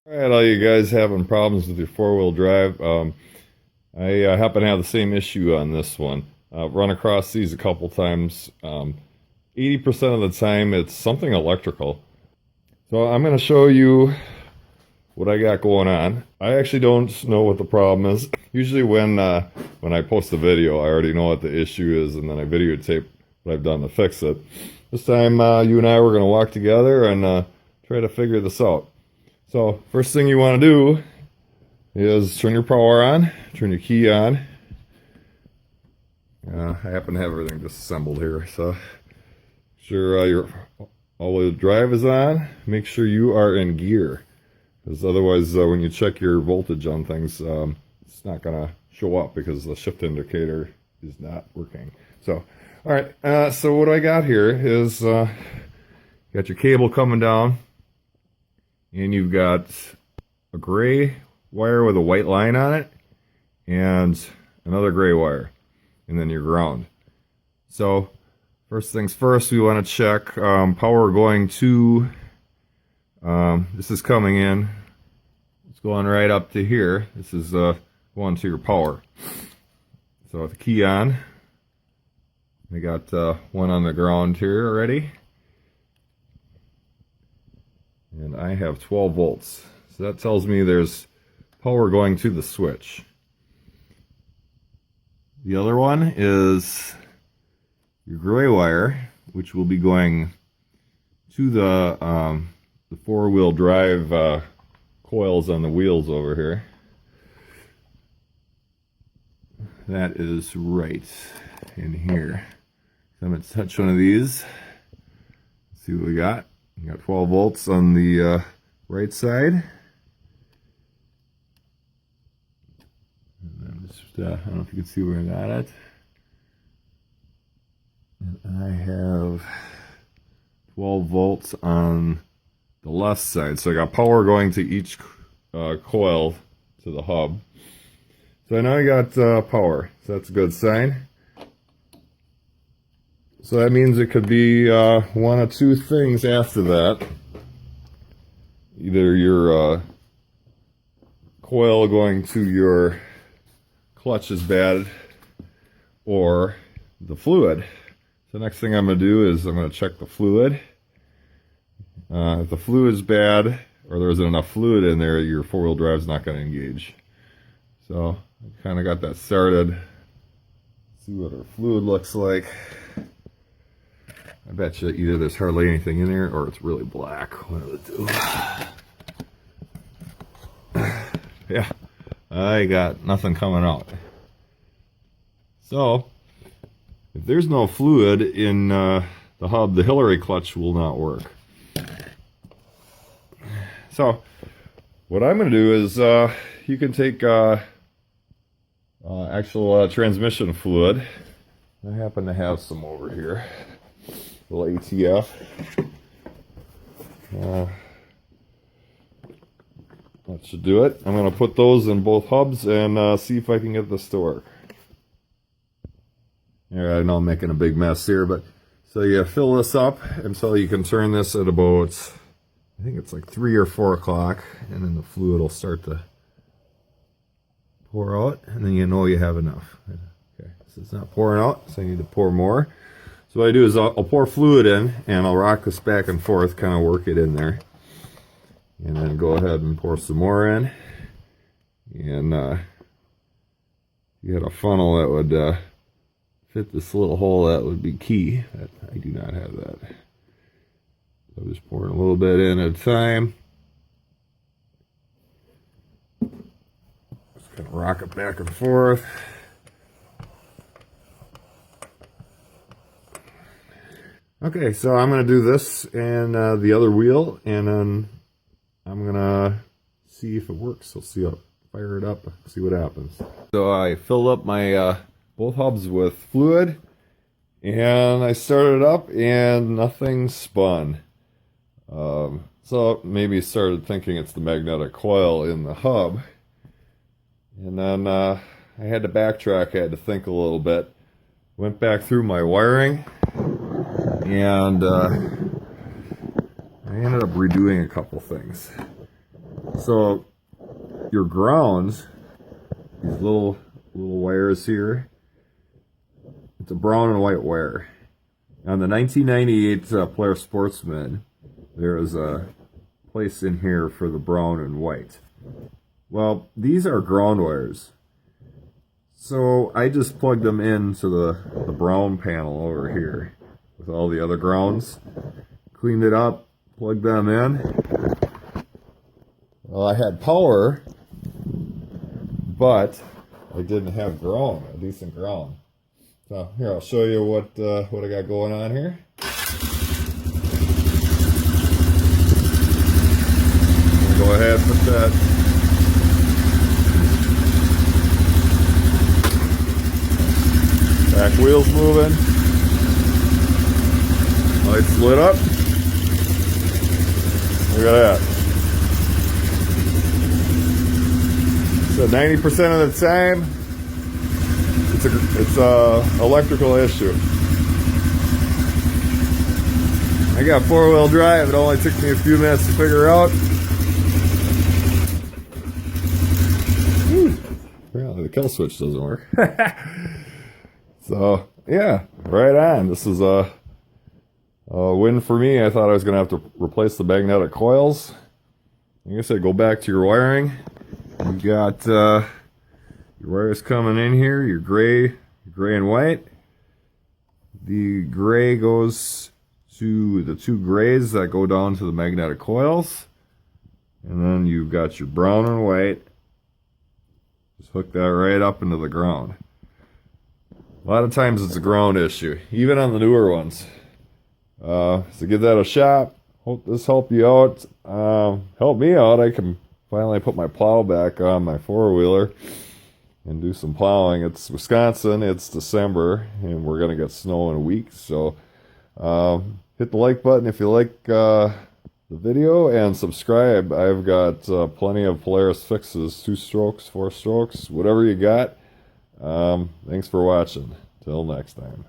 Alright, all you guys having problems with your four-wheel drive. I happen to have the same issue on this one. I've run across these a couple times. 80% of the time it's something electrical. So I'm going to show you what I got going on. I actually don't know what the problem is. Usually when I post a video, I already know what the issue is, and then I videotape what I've done to fix it. This time you and I were going to walk together and try to figure this out. So first thing you want to do is turn your power on, turn your key on. I happen to have everything disassembled here, so make sure your all-wheel drive is on. Make sure you are in gear, because otherwise when you check your voltage on things, it's not going to show up because the shift indicator is not working. So, all right, so what I got here is got your cable coming down, and you've got a gray wire with a white line on it, and another gray wire, and then your ground. So first things first, we want to check power going to, this is coming in, it's going right up to here. This is going to your power. So with the key on, I got one on the ground here already. And I have 12 volts. So that tells me there's power going to the switch. The other one is your gray wire, which will be going to the four-wheel drive coils on the wheels over here. That is right in here. So I'm going to touch one of these. See what we got. You got 12 volts on the right side. And I'm just, I don't know if you can see where I got it. And I have 12 volts on the left side. So I got power going to each coil to the hub. So now I got power. So that's a good sign. So that means it could be one of two things after that. Either your coil going to your clutch is bad, or the fluid. So next thing I'm going to do is I'm going to check the fluid. If the fluid is bad, or there isn't enough fluid in there, your four-wheel drive is not going to engage. So I kind of got that started. Let's see what our fluid looks like. I bet you either there's hardly anything in there or it's really black. One of the two. Yeah, I got nothing coming out. So, if there's no fluid in the hub, the Hillary clutch will not work. So, what I'm going to do is you can take actual transmission fluid. I happen to have some over here. Little ATF. That should do it. I'm going to put those in both hubs and see if I can get this to work. Yeah, I know I'm making a big mess here, but so you fill this up until you can turn this at about, I think it's like 3 or 4 o'clock, and then the fluid will start to pour out, and then you know you have enough. Okay, so it's not pouring out, so I need to pour more. So what I do is I'll pour fluid in, and I'll rock this back and forth, kind of work it in there. And then go ahead and pour some more in. And you had a funnel that would fit this little hole, that would be key. I do not have that. So I'm just pouring a little bit in at a time. Just kind of rock it back and forth. Okay, so I'm going to do this and the other wheel, and then I'm going to see if it works. So see, I'll fire it up, see what happens. So I filled up my both hubs with fluid, and I started up, and nothing spun. So maybe started thinking it's the magnetic coil in the hub. And then I had to backtrack, I had to think a little bit. Went back through my wiring. And I ended up redoing a couple things. So your grounds, these little wires here, it's a brown and white wire. On the 1998 Polaris Sportsman, there is a place in here for the brown and white. Well, these are ground wires. So I just plugged them into the brown panel over here with all the other grounds. Cleaned it up, plugged them in. Well, I had power, but I didn't have ground, a decent ground. So here, I'll show you what I got going on here. Go ahead and put that back wheels moving. Lights lit up. Look at that. So 90% of the time, it's a electrical issue. I got 4-wheel drive. It only took me a few minutes to figure out. Apparently the kill switch doesn't work. So yeah, right on. This is a win for me. I thought I was going to have to replace the magnetic coils. Like I said, go back to your wiring. You got your wires coming in here, your gray and white. The gray goes to the two grays that go down to the magnetic coils. And then you've got your brown and white. Just hook that right up into the ground. A lot of times it's a ground issue, even on the newer ones. So give that a shot. Hope this helped you out. Help me out. I can finally put my plow back on my four-wheeler and do some plowing. It's Wisconsin, it's December, and we're going to get snow in a week. So hit the like button if you like the video, and subscribe. I've got plenty of Polaris fixes, 2 strokes, 4 strokes, whatever you got. Thanks for watching. Till next time.